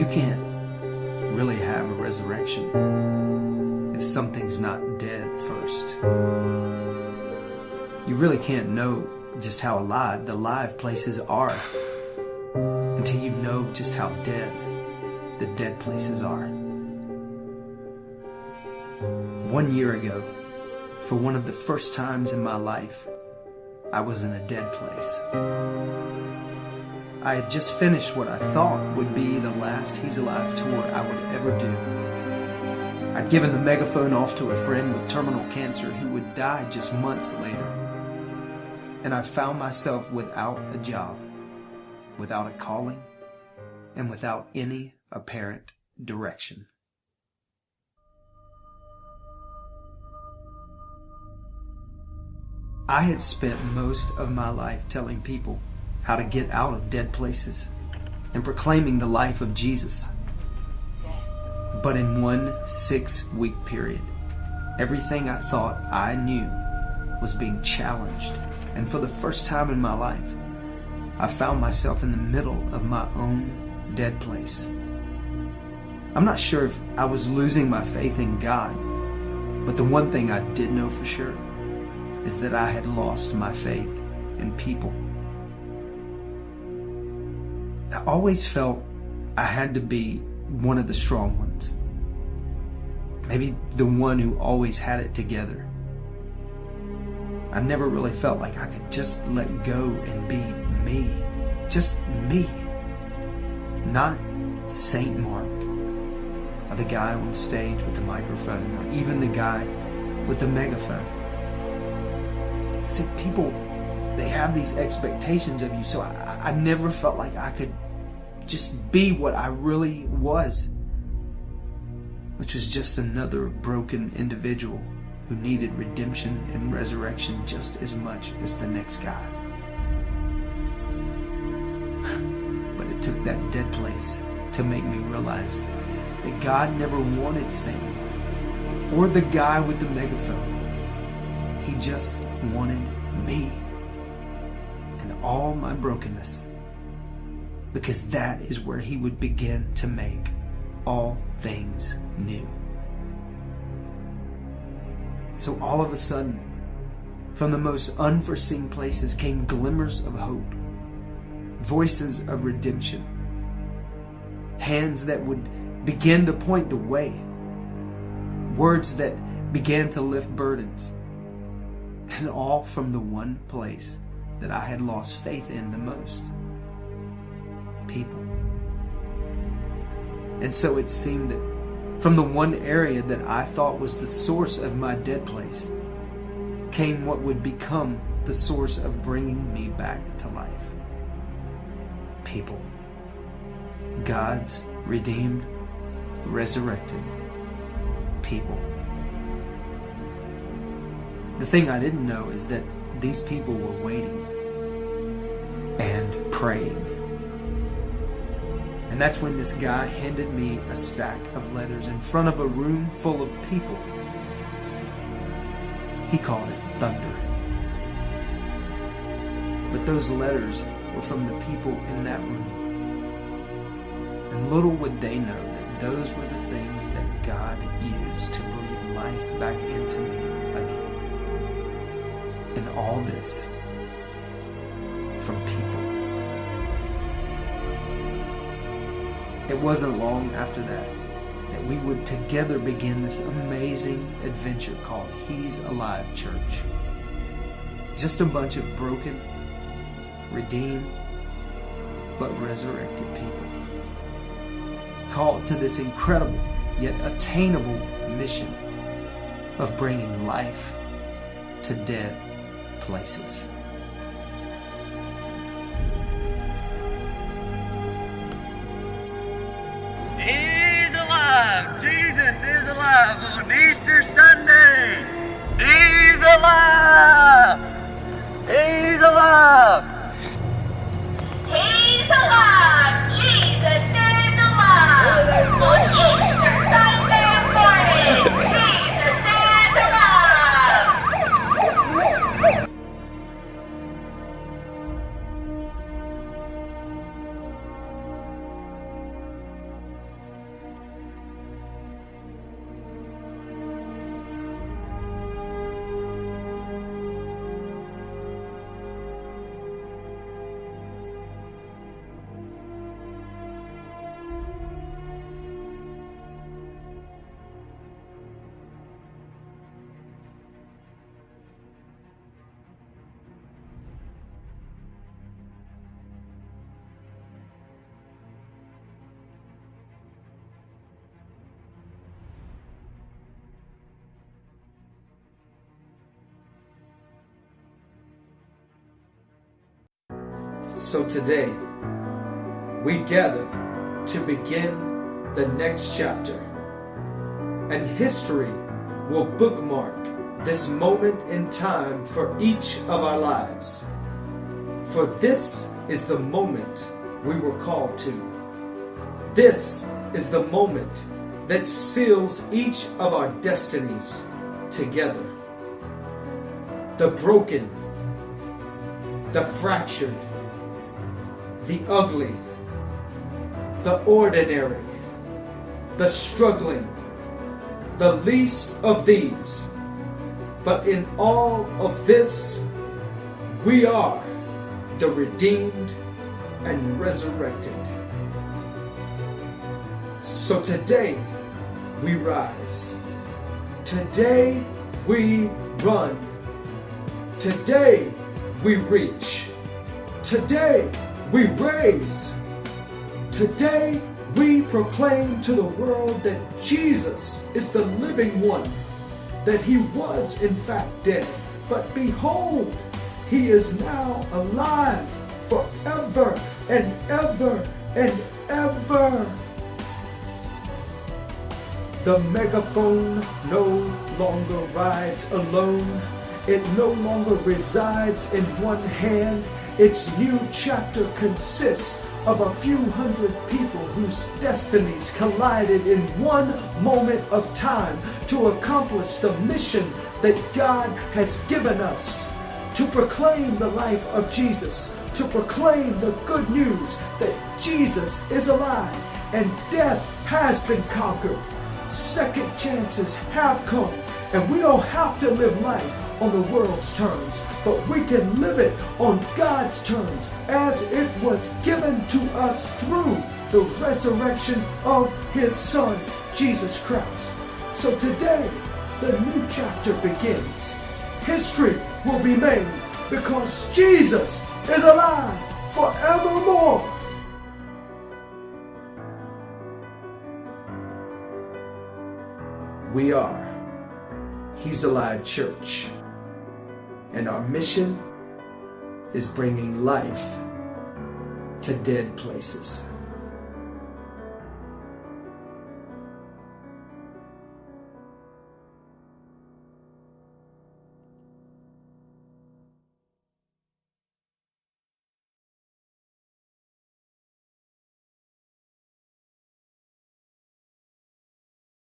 You can't really have a resurrection if something's not dead first. You really can't know just how alive the live places are until you know just how dead the dead places are. 1 year ago, for one of the first times in my life, I was in a dead place. I had just finished what I thought would be the last He's Alive tour I would ever do. I'd given the megaphone off to a friend with terminal cancer who would die just months later. And I found myself without a job, without a calling, and without any apparent direction. I had spent most of my life telling people how to get out of dead places and proclaiming the life of Jesus. But in 1 6-week period, everything I thought I knew was being challenged. And for the first time in my life, I found myself in the middle of my own dead place. I'm not sure if I was losing my faith in God, but the one thing I did know for sure is that I had lost my faith in people. I always felt I had to be one of the strong ones. Maybe the one who always had it together. I never really felt like I could just let go and be me. Just me. Not Saint Mark, or the guy on stage with the microphone, or even the guy with the megaphone. See, people, they have these expectations of you, so I never felt like I could just be what I really was, which was just another broken individual who needed redemption and resurrection just as much as the next guy. But it took that dead place to make me realize that God never wanted Saint Mark or the guy with the megaphone. He just wanted me and all my brokenness, because that is where He would begin to make all things new. So all of a sudden, from the most unforeseen places came glimmers of hope, voices of redemption, hands that would begin to point the way, words that began to lift burdens, and all from the one place that I had lost faith in the most: people. And so it seemed that from the one area that I thought was the source of my dead place came what would become the source of bringing me back to life. People. God's redeemed, resurrected people. The thing I didn't know is that these people were waiting and praying. And that's when this guy handed me a stack of letters in front of a room full of people. He called it thunder. But those letters were from the people in that room. And little would they know that those were the things that God used to breathe life back into me again. And all this from people. It wasn't long after that we would together begin this amazing adventure called He's Alive Church. Just a bunch of broken, redeemed, but resurrected people, called to this incredible yet attainable mission of bringing life to dead places. He's alive! Jesus is alive on Easter Sunday! He's alive! He's alive! He's alive! Jesus is alive! On Easter Sunday morning, Jesus is alive! So today, we gather to begin the next chapter, and history will bookmark this moment in time for each of our lives. For this is the moment we were called to. This is the moment that seals each of our destinies together. The broken, the fractured, the ugly, the ordinary, the struggling, the least of these. But in all of this, we are the redeemed and resurrected. So today we rise. Today we run. Today we reach. Today we raise. Today we proclaim to the world that Jesus is the living one, that he was in fact dead, but behold, he is now alive forever and ever and ever. The megaphone no longer rides alone. It no longer resides in one hand. Its new chapter consists of a few hundred people whose destinies collided in one moment of time to accomplish the mission that God has given us, to proclaim the life of Jesus, to proclaim the good news that Jesus is alive and death has been conquered. Second chances have come, and we don't have to live life on the world's terms, but we can live it on God's terms as it was given to us through the resurrection of his Son, Jesus Christ. So today, the new chapter begins. History will be made because Jesus is alive forevermore. We are He's Alive Church, and our mission is bringing life to dead places.